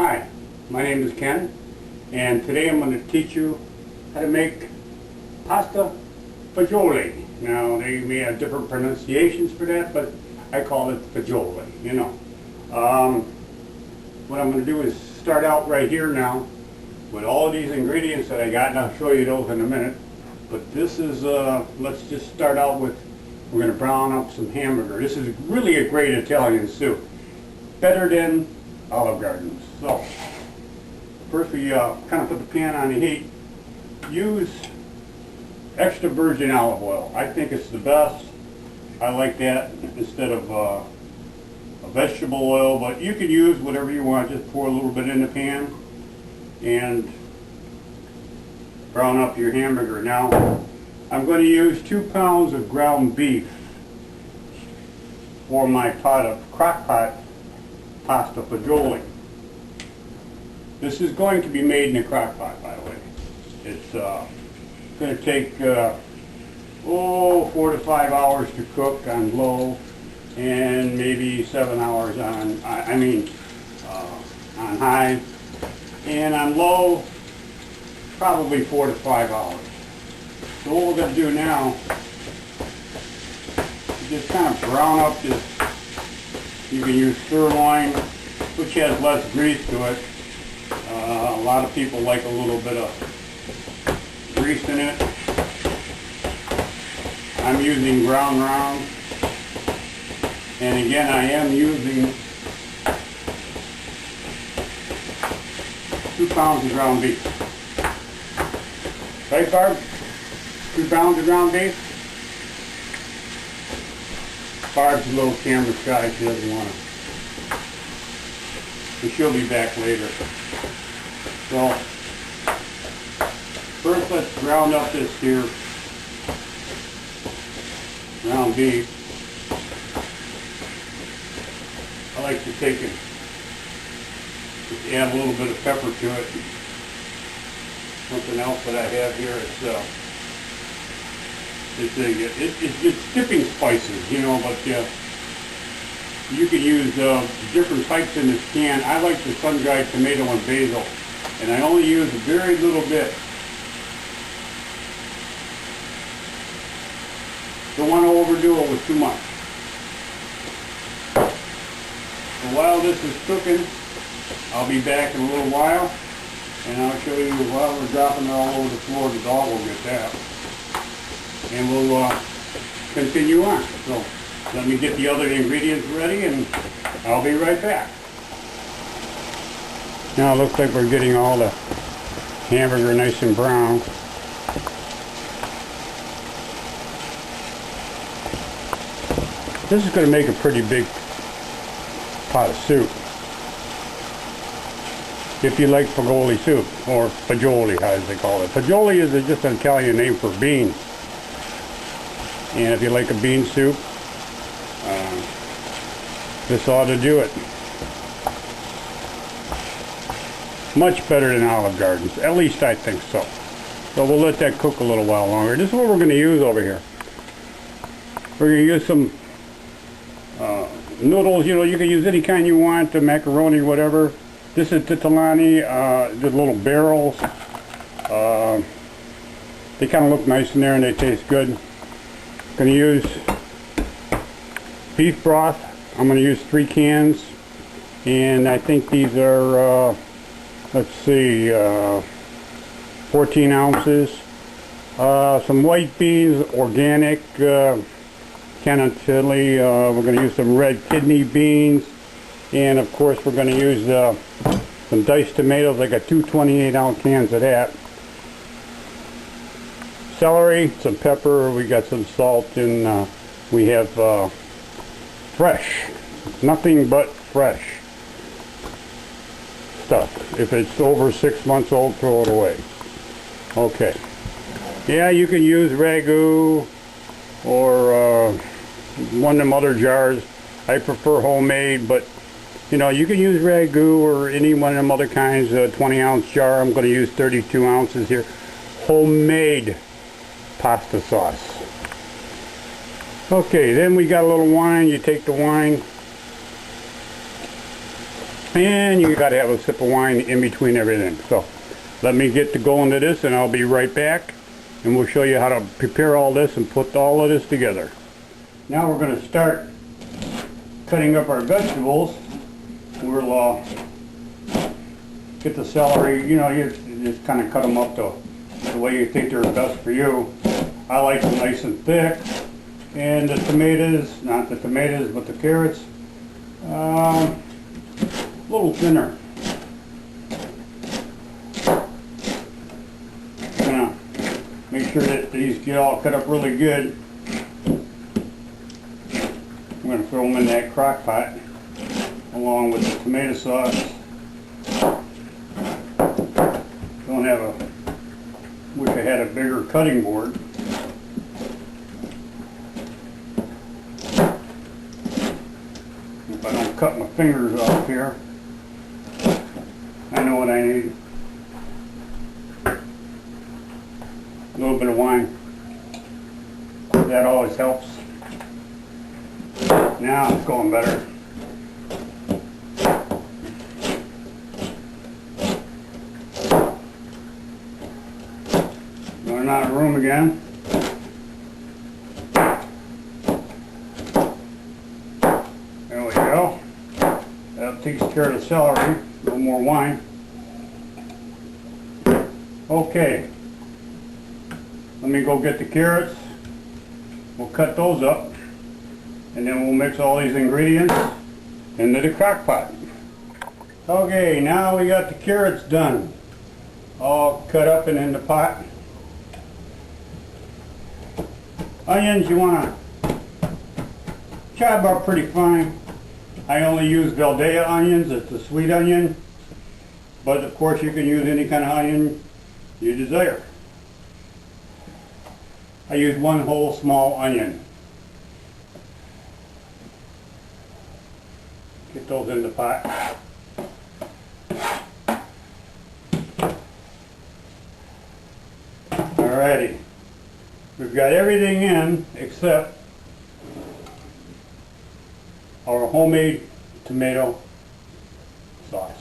Hi, my name is Ken, and today I'm going to teach you how to make pasta fagioli. Now, they may have different pronunciations for that, but I call it fagioli, you know. What I'm going to do is start out right here now with all of these ingredients that I got, and I'll show you those in a minute. But this is, let's just start out with, we're going to brown up some hamburger. This is really a great Italian soup, better than Olive Garden's. So, first we kind of put the pan on the heat. Use extra virgin olive oil. I think it's the best. I like that instead of a vegetable oil, but you can use whatever you want. Just pour a little bit in the pan and brown up your hamburger. Now, I'm going to use 2 pounds of ground beef for my pot of crock pot pasta fagioli. This is going to be made in a crock pot, by the way. It's going to take 4 to 5 hours to cook on low, and maybe 7 hours on on high, and on low probably 4 to 5 hours. So what we're going to do now is just kind of brown up this. You can use sirloin, which has less grease to it. A lot of people like a little bit of grease in it. I'm using ground round. And again, I am using 2 pounds of ground beef. Right, Barb? 2 pounds of ground beef? Barb's a little camera shy, she doesn't want to. But she'll be back later. So, first let's ground up this here ground beef. I like to take it, just add a little bit of pepper to it. Something else that I have here is it's dipping spices, you know, but you can use different types in this can. I like the sun-dried tomato and basil, and I only use a very little bit. Don't want to overdo it with too much. So while this is cooking, I'll be back in a little while, and I'll show you while we're dropping it all over the floor. The dog will get that. And we'll continue on. So let me get the other ingredients ready, and I'll be right back. Now it looks like we're getting all the hamburger nice and brown. This is going to make a pretty big pot of soup. If you like fagioli soup, or fagioli, as they call it. Fagioli is just an Italian name for beans. And if you like a bean soup, this ought to do it. Much better than Olive Garden's, at least I think so. So we'll let that cook a little while longer. This is what we're going to use over here. We're going to use some noodles. You know, you can use any kind you want, the macaroni, whatever. This is titolani, the little barrels. They kind of look nice in there and they taste good. Going to use beef broth. I'm going to use 3 cans, and I think these are let's see, 14 ounces. Some white beans, organic, Canatelli. We're going to use some red kidney beans, and of course we're going to use some diced tomatoes. I got 2 28-ounce cans of that. Celery, some pepper, we got some salt, and we have fresh, nothing but fresh stuff. If it's over 6 months old, throw it away. Okay. Yeah, you can use ragu or one of them other jars. I prefer homemade, but you know, you can use ragu or any one of them other kinds. A 20-ounce jar. I'm going to use 32 ounces here. Homemade pasta sauce. Okay, then we got a little wine. You take the wine, and you gotta have a sip of wine in between everything. So let me get to going to this, and I'll be right back, and we'll show you how to prepare all this and put all of this together. Now we're going to start cutting up our vegetables. We'll get the celery, you know, you just kind of cut them up the way you think they're best for you. I like them nice and thick. And the tomatoes, not the tomatoes, but the carrots, a little thinner. Gonna make sure that these get all cut up really good. I'm going to throw them in that crock pot along with the tomato sauce. Wish I had a bigger cutting board. If I don't cut my fingers off here, I know what I need. A little bit of wine. That always helps. Now it's going better. Running out of room again. There we go. That takes care of the celery. A little more wine. Okay. Let me go get the carrots. We'll cut those up. And then we'll mix all these ingredients into the crock pot. Okay, now we got the carrots done. All cut up and in the pot. Onions you want to chop up pretty fine. I only use Valdea onions, it's a sweet onion. But of course you can use any kind of onion you desire. I use one whole small onion. Get those in the pot. Alrighty. We've got everything in except our homemade tomato sauce.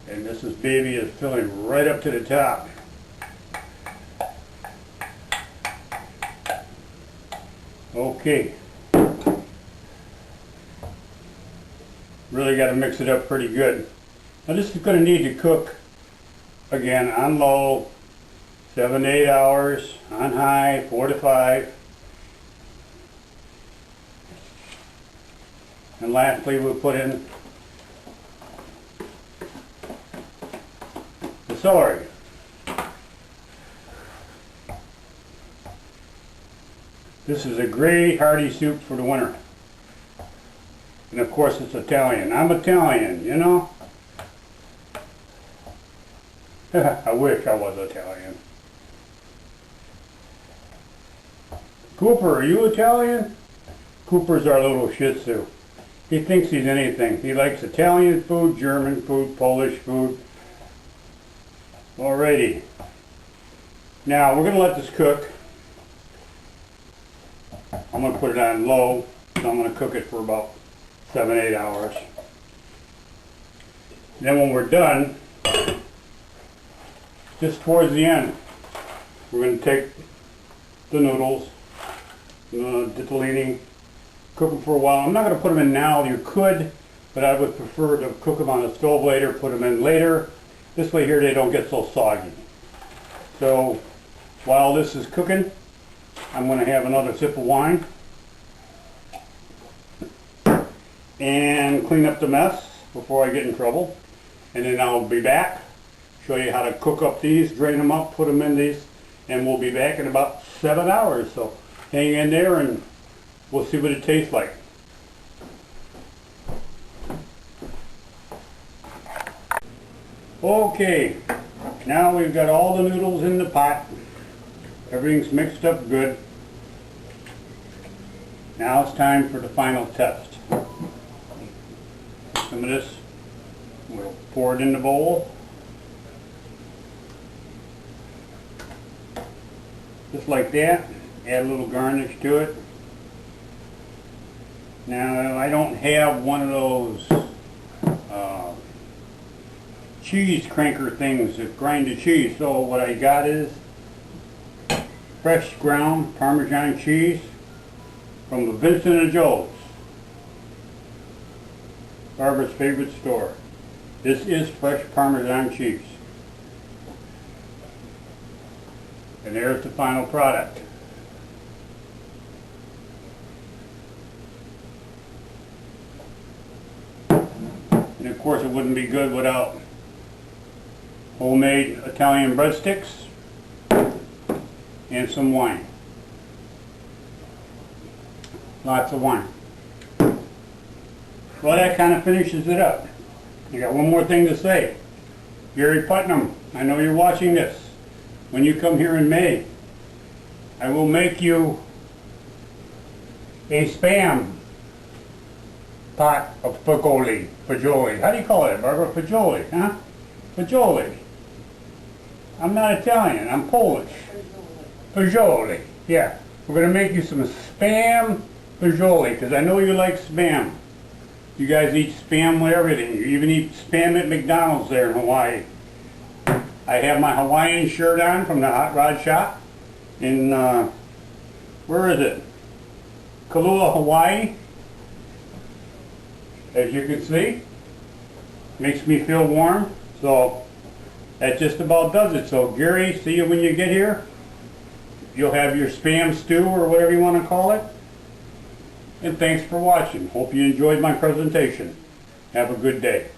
And this baby is filling right up to the top. Okay. Really got to mix it up pretty good. Now this is going to need to cook again on low, 7 to 8 hours, on high, 4 to 5. And lastly we'll put in the celery. This is a great hearty soup for the winter. And of course it's Italian. I'm Italian, you know. I wish I was Italian. Cooper, are you Italian? Cooper's our little Shih Tzu. He thinks he's anything. He likes Italian food, German food, Polish food. Alrighty. Now we're going to let this cook. I'm going to put it on low, so I'm going to cook it for about 7 to 8 hours. Then when we're done, just towards the end, we're going to take the noodles, ditalini, cook them for a while. I'm not going to put them in now. You could, but I would prefer to cook them on the stove later, put them in later. This way here they don't get so soggy. So while this is cooking, I'm going to have another sip of wine and clean up the mess before I get in trouble. And then I'll be back, show you how to cook up these, drain them up, put them in these, and we'll be back in about 7 hours. So hang in there and we'll see what it tastes like. Okay, now we've got all the noodles in the pot. Everything's mixed up good. Now it's time for the final test. Some of this, we'll pour it in the bowl. Just like that. Add a little garnish to it. Now, I don't have one of those cheese cranker things that grind the cheese, so what I got is fresh ground Parmesan cheese from the Vincent and Joe's, Barbara's favorite store. This is fresh Parmesan cheese. And there's the final product. And of course it wouldn't be good without homemade Italian breadsticks and some wine. Lots of wine. Well, that kind of finishes it up. I got one more thing to say. Gary Putnam, I know you're watching this. When you come here in May, I will make you a Spam pot of Fagioli. Fagioli. How do you call it, Barbara? Fagioli, huh? Fagioli. I'm not Italian, I'm Polish. Fagioli. Yeah. We're going to make you some Spam Fagioli, because I know you like Spam. You guys eat Spam with everything. You even eat Spam at McDonald's there in Hawaii. I have my Hawaiian shirt on from the Hot Rod Shop in, where is it? Kailua, Hawaii. As you can see, makes me feel warm. So that just about does it. So Gary, see you when you get here. You'll have your Spam stew or whatever you want to call it. And thanks for watching. Hope you enjoyed my presentation. Have a good day.